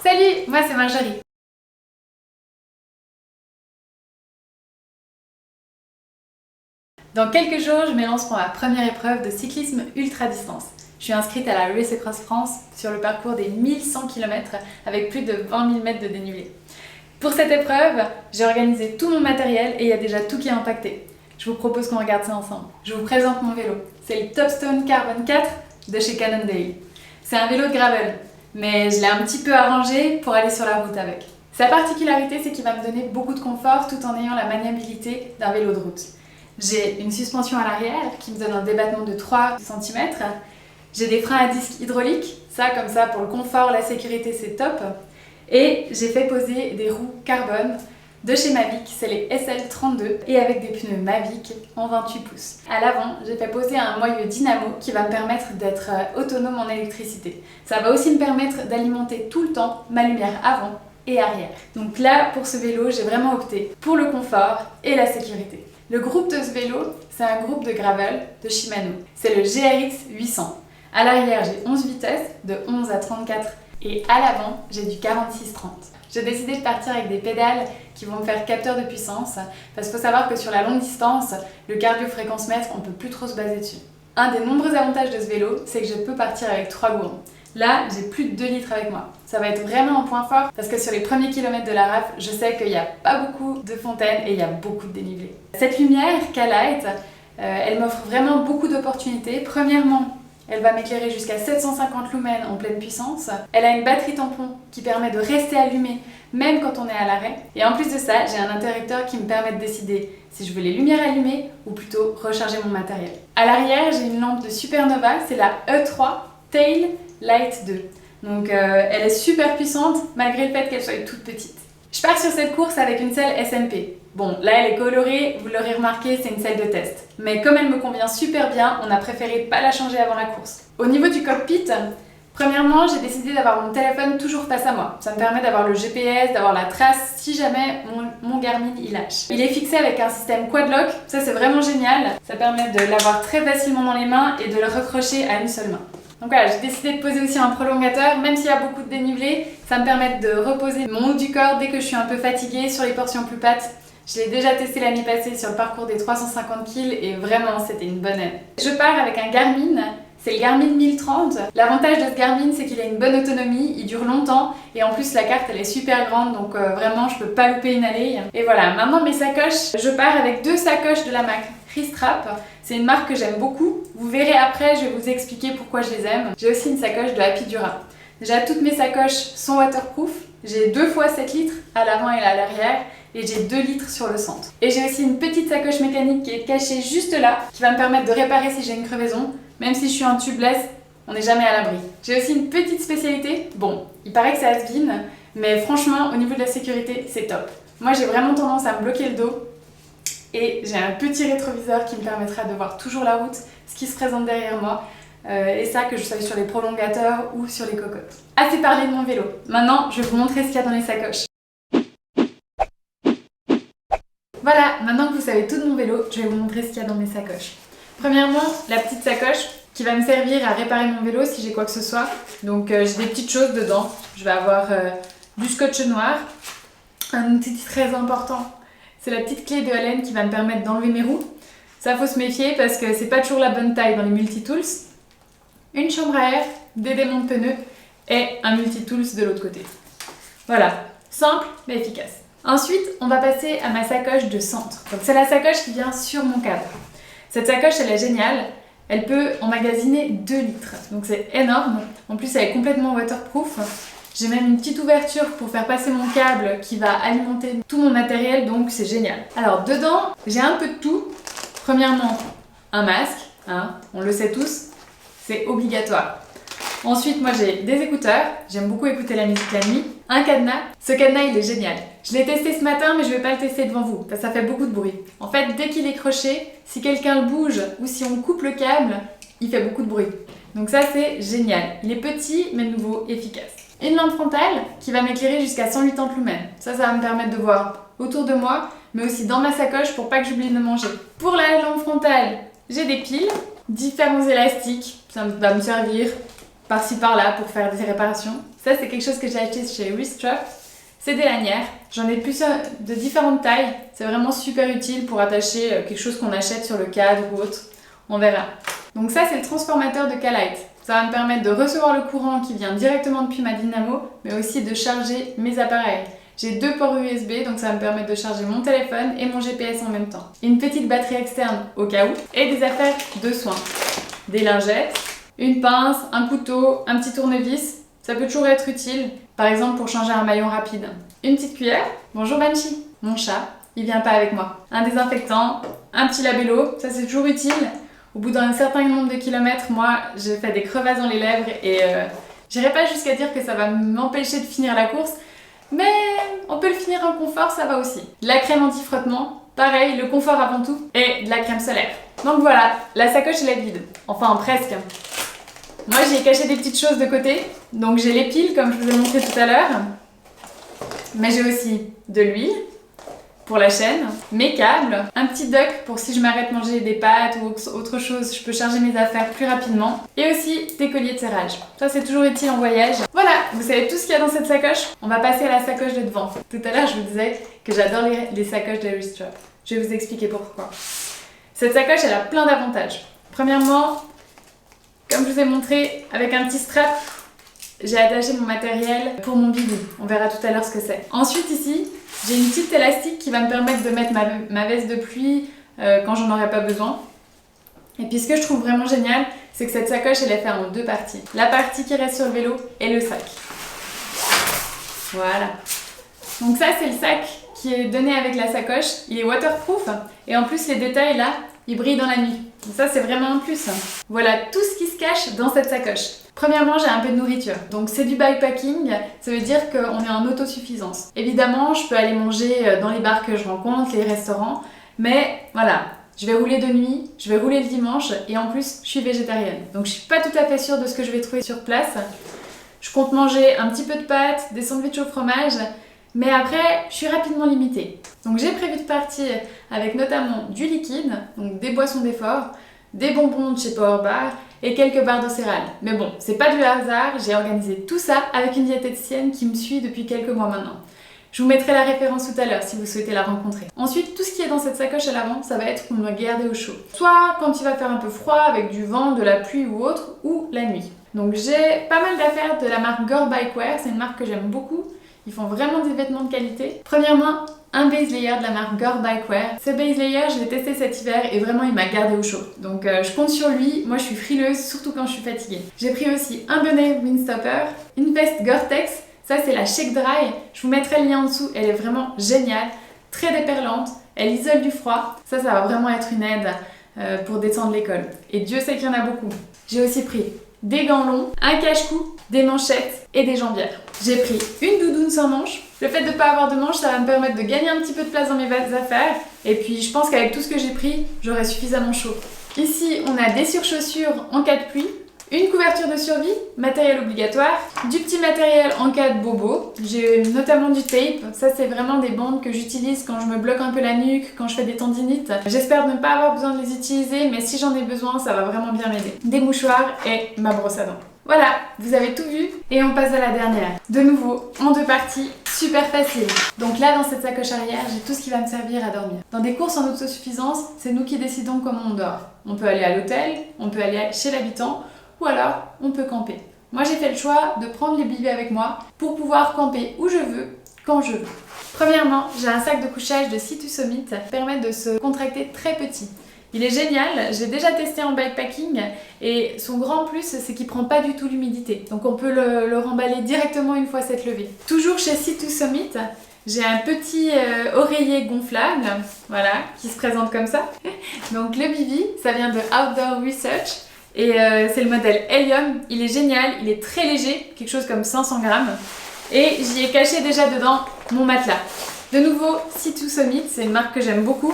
Salut, moi c'est Marjorie. Dans quelques jours, je m'élance pour ma première épreuve de cyclisme ultra distance. Je suis inscrite à la Race Across France sur le parcours des 1100 km avec plus de 20 000 mètres de dénivelé. Pour cette épreuve, j'ai organisé tout mon matériel et il y a déjà tout qui est impacté. Je vous propose qu'on regarde ça ensemble. Je vous présente mon vélo. C'est le Topstone Carbon 4 de chez Cannondale. C'est un vélo de gravel, mais je l'ai un petit peu arrangé pour aller sur la route avec. Sa particularité, c'est qu'il va me donner beaucoup de confort tout en ayant la maniabilité d'un vélo de route. J'ai une suspension à l'arrière qui me donne un débattement de 3 cm. J'ai des freins à disque hydrauliques, ça comme ça pour le confort, la sécurité c'est top. Et j'ai fait poser des roues carbone de chez Mavic, c'est les SL32 et avec des pneus Mavic en 28 pouces. À l'avant, j'ai fait poser un moyeu dynamo qui va me permettre d'être autonome en électricité. Ça va aussi me permettre d'alimenter tout le temps ma lumière avant et arrière. Donc là, pour ce vélo, j'ai vraiment opté pour le confort et la sécurité. Le groupe de ce vélo, c'est un groupe de gravel de Shimano. C'est le GRX 800. À l'arrière, j'ai 11 vitesses, de 11 à 34, et à l'avant, j'ai du 46-30. J'ai décidé de partir avec des pédales qui vont me faire capteur de puissance, parce qu'il faut savoir que sur la longue distance, le cardio-fréquence-mètre, on ne peut plus trop se baser dessus. Un des nombreux avantages de ce vélo, c'est que je peux partir avec 3 gourdes. Là, j'ai plus de 2 litres avec moi. Ça va être vraiment un point fort parce que sur les premiers kilomètres de la RAF, je sais qu'il n'y a pas beaucoup de fontaines et il y a beaucoup de dénivelé. Cette lumière, K-Light, elle m'offre vraiment beaucoup d'opportunités. Premièrement, elle va m'éclairer jusqu'à 750 lumens en pleine puissance. Elle a une batterie tampon qui permet de rester allumée même quand on est à l'arrêt. Et en plus de ça, j'ai un interrupteur qui me permet de décider si je veux les lumières allumées ou plutôt recharger mon matériel. À l'arrière, j'ai une lampe de Supernova, c'est la E3 Tail Light 2. Donc elle est super puissante malgré le fait qu'elle soit toute petite. Je pars sur cette course avec une selle SMP. Bon, là elle est colorée, vous l'aurez remarqué, c'est une selle de test. Mais comme elle me convient super bien, on a préféré pas la changer avant la course. Au niveau du cockpit, premièrement, j'ai décidé d'avoir mon téléphone toujours face à moi. Ça me permet d'avoir le GPS, d'avoir la trace si jamais mon Garmin il lâche. Il est fixé avec un système quad lock, ça c'est vraiment génial. Ça permet de l'avoir très facilement dans les mains et de le recrocher à une seule main. Donc voilà, j'ai décidé de poser aussi un prolongateur, même s'il y a beaucoup de dénivelé, ça me permet de reposer mon haut du corps dès que je suis un peu fatiguée sur les portions plus plates. Je l'ai déjà testé l'année passée sur le parcours des 350 kg et vraiment c'était une bonne aide. Je pars avec un Garmin, c'est le Garmin 1030. L'avantage de ce Garmin, c'est qu'il a une bonne autonomie, il dure longtemps et en plus la carte elle est super grande donc vraiment je peux pas louper une allée. Et voilà, maintenant mes sacoches, je pars avec 2 sacoches de la marque Ristrap. C'est une marque que j'aime beaucoup. Vous verrez après, je vais vous expliquer pourquoi je les aime. J'ai aussi une sacoche de Happy Dura. Déjà, toutes mes sacoches sont waterproof. J'ai 2 fois 7 litres à l'avant et à l'arrière et j'ai 2 litres sur le centre. Et j'ai aussi une petite sacoche mécanique qui est cachée juste là, qui va me permettre de réparer si j'ai une crevaison. Même si je suis en tubeless, on n'est jamais à l'abri. J'ai aussi une petite spécialité. Bon, il paraît que ça has-been, mais franchement, au niveau de la sécurité, c'est top. Moi, j'ai vraiment tendance à me bloquer le dos. Et j'ai un petit rétroviseur qui me permettra de voir toujours la route, ce qui se présente derrière moi. Et ça, que je sois sur les prolongateurs ou sur les cocottes. Assez parlé de mon vélo. Maintenant, je vais vous montrer ce qu'il y a dans les sacoches. Voilà, maintenant que vous savez tout de mon vélo, je vais vous montrer ce qu'il y a dans mes sacoches. Premièrement, la petite sacoche qui va me servir à réparer mon vélo si j'ai quoi que ce soit. Donc j'ai des petites choses dedans. Je vais avoir du scotch noir, un outil très important. C'est la petite clé de Allen qui va me permettre d'enlever mes roues. Ça, faut se méfier parce que c'est pas toujours la bonne taille dans les multitools. Une chambre à air, des démonts de pneus et un multitools de l'autre côté. Voilà, simple mais efficace. Ensuite, on va passer à ma sacoche de centre. Donc c'est la sacoche qui vient sur mon cadre. Cette sacoche, elle est géniale. Elle peut emmagasiner 2 litres. Donc c'est énorme. En plus, elle est complètement waterproof. J'ai même une petite ouverture pour faire passer mon câble qui va alimenter tout mon matériel, donc c'est génial. Alors dedans, j'ai un peu de tout. Premièrement, un masque, on le sait tous, c'est obligatoire. Ensuite, moi j'ai des écouteurs, j'aime beaucoup écouter la musique la nuit. Un cadenas, ce cadenas il est génial. Je l'ai testé ce matin mais je vais pas le tester devant vous, parce que ça fait beaucoup de bruit. En fait, dès qu'il est croché, si quelqu'un le bouge ou si on coupe le câble, il fait beaucoup de bruit. Donc ça c'est génial. Il est petit mais nouveau, efficace. Une lampe frontale qui va m'éclairer jusqu'à 180 lumens. Ça va me permettre de voir autour de moi, mais aussi dans ma sacoche pour pas que j'oublie de manger. Pour la lampe frontale, j'ai des piles, différents élastiques, ça va me servir par-ci par-là pour faire des réparations. Ça, c'est quelque chose que j'ai acheté chez Wriststrap. C'est des lanières. J'en ai plusieurs de différentes tailles. C'est vraiment super utile pour attacher quelque chose qu'on achète sur le cadre ou autre. On verra. Donc ça, c'est le transformateur de Ka-Lite. Ça va me permettre de recevoir le courant qui vient directement depuis ma dynamo, mais aussi de charger mes appareils. J'ai 2 ports USB, donc ça va me permettre de charger mon téléphone et mon GPS en même temps. Une petite batterie externe au cas où, et des affaires de soins. Des lingettes, une pince, un couteau, un petit tournevis. Ça peut toujours être utile, par exemple pour changer un maillon rapide. Une petite cuillère. Bonjour Banshee, mon chat, il vient pas avec moi. Un désinfectant, un petit labello, ça c'est toujours utile. Au bout d'un certain nombre de kilomètres, moi j'ai fait des crevasses dans les lèvres et j'irai pas jusqu'à dire que ça va m'empêcher de finir la course, mais on peut le finir en confort, ça va aussi. De la crème anti-frottement, pareil, le confort avant tout, et de la crème solaire. Donc voilà, la sacoche elle est vide, enfin presque. Moi j'y ai caché des petites choses de côté, donc j'ai les piles comme je vous ai montré tout à l'heure, mais j'ai aussi de l'huile pour la chaîne, mes câbles, un petit dock pour si je m'arrête manger des pâtes ou autre chose, je peux charger mes affaires plus rapidement, et aussi des colliers de serrage. Ça c'est toujours utile en voyage. Voilà, vous savez tout ce qu'il y a dans cette sacoche. On va passer à la sacoche de devant. Tout à l'heure je vous disais que j'adore les sacoches de Wriststrap. Je vais vous expliquer pourquoi. Cette sacoche elle a plein d'avantages. Premièrement, comme je vous ai montré, avec un petit strap, j'ai attaché mon matériel pour mon bidou. On verra tout à l'heure ce que c'est. Ensuite ici, j'ai une petite élastique qui va me permettre de mettre ma veste de pluie quand j'en aurai pas besoin. Et puis ce que je trouve vraiment génial, c'est que cette sacoche elle est faite en 2 parties. La partie qui reste sur le vélo et le sac. Voilà. Donc ça c'est le sac qui est donné avec la sacoche. Il est waterproof et en plus les détails là, ils brillent dans la nuit. Donc ça c'est vraiment un plus. Voilà tout ce qui se cache dans cette sacoche. Premièrement, j'ai un peu de nourriture. Donc c'est du bikepacking, ça veut dire qu'on est en autosuffisance. Évidemment, je peux aller manger dans les bars que je rencontre, les restaurants, mais voilà, je vais rouler de nuit, je vais rouler le dimanche et en plus, je suis végétarienne. Donc je suis pas tout à fait sûre de ce que je vais trouver sur place. Je compte manger un petit peu de pâtes, des sandwichs au fromage, mais après, je suis rapidement limitée. Donc j'ai prévu de partir avec notamment du liquide, donc des boissons d'effort, des bonbons de chez Power Bar et quelques barres de céréales. Mais bon, c'est pas du hasard, j'ai organisé tout ça avec une diététicienne qui me suit depuis quelques mois maintenant. Je vous mettrai la référence tout à l'heure si vous souhaitez la rencontrer. Ensuite, tout ce qui est dans cette sacoche à l'avant, ça va être pour me garder au chaud. Soit quand il va faire un peu froid avec du vent, de la pluie ou autre, ou la nuit. Donc j'ai pas mal d'affaires de la marque Gore Bikewear, c'est une marque que j'aime beaucoup. Ils font vraiment des vêtements de qualité. Premièrement, un base layer de la marque Gore Bikewear. Ce base layer, je l'ai testé cet hiver et vraiment il m'a gardé au chaud. Donc je compte sur lui, moi je suis frileuse, surtout quand je suis fatiguée. J'ai pris aussi un bonnet Windstopper, une veste Gore-Tex, ça c'est la Shake Dry. Je vous mettrai le lien en dessous, elle est vraiment géniale, très déperlante, elle isole du froid. Ça va vraiment être une aide pour descendre l'école. Et Dieu sait qu'il y en a beaucoup. J'ai aussi pris des gants longs, un cache-cou, des manchettes et des jambières. J'ai pris une doudoune sans manches. Le fait de ne pas avoir de manches, ça va me permettre de gagner un petit peu de place dans mes affaires. Et puis je pense qu'avec tout ce que j'ai pris, j'aurai suffisamment chaud. Ici, on a des surchaussures en cas de pluie, une couverture de survie, matériel obligatoire, du petit matériel en cas de bobo. J'ai notamment du tape. Ça, c'est vraiment des bandes que j'utilise quand je me bloque un peu la nuque, quand je fais des tendinites. J'espère ne pas avoir besoin de les utiliser, mais si j'en ai besoin, ça va vraiment bien m'aider. Des mouchoirs et ma brosse à dents. Voilà, vous avez tout vu et on passe à la dernière. De nouveau, en 2 parties, super facile. Donc là, dans cette sacoche arrière, j'ai tout ce qui va me servir à dormir. Dans des courses en autosuffisance, c'est nous qui décidons comment on dort. On peut aller à l'hôtel, on peut aller chez l'habitant ou alors on peut camper. Moi, j'ai fait le choix de prendre les bivets avec moi pour pouvoir camper où je veux, quand je veux. Premièrement, j'ai un sac de couchage de Sea to Summit qui permet de se contracter très petit. Il est génial, j'ai déjà testé en bikepacking et son grand plus c'est qu'il prend pas du tout l'humidité. Donc on peut le remballer directement une fois cette levée. Toujours chez Sea to Summit, j'ai un petit oreiller gonflable, voilà, qui se présente comme ça. Donc le Bivi, ça vient de Outdoor Research et c'est le modèle Helium. Il est génial, il est très léger, quelque chose comme 500 grammes. Et j'y ai caché déjà dedans mon matelas. De nouveau, Sea to Summit, c'est une marque que j'aime beaucoup.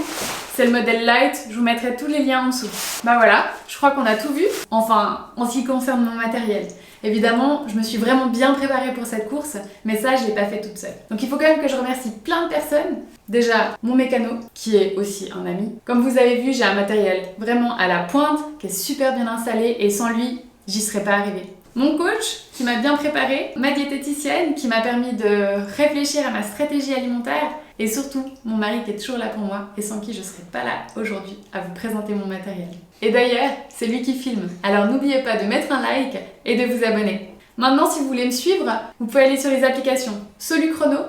C'est le modèle Light, je vous mettrai tous les liens en dessous. Bah voilà, je crois qu'on a tout vu. Enfin, en ce qui concerne mon matériel. Évidemment, je me suis vraiment bien préparée pour cette course, mais ça, je l'ai pas fait toute seule. Donc il faut quand même que je remercie plein de personnes. Déjà, mon mécano, qui est aussi un ami. Comme vous avez vu, j'ai un matériel vraiment à la pointe, qui est super bien installé, et sans lui, j'y serais pas arrivée. mon coach qui m'a bien préparée, ma diététicienne qui m'a permis de réfléchir à ma stratégie alimentaire et surtout mon mari qui est toujours là pour moi et sans qui je ne serais pas là aujourd'hui à vous présenter mon matériel. Et d'ailleurs, c'est lui qui filme, alors n'oubliez pas de mettre un like et de vous abonner. Maintenant, si vous voulez me suivre, vous pouvez aller sur les applications Soluchrono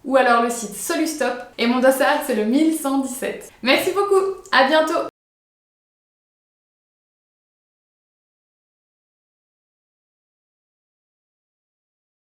ou alors le site Solustop et mon dossard c'est le 1117. Merci beaucoup, à bientôt!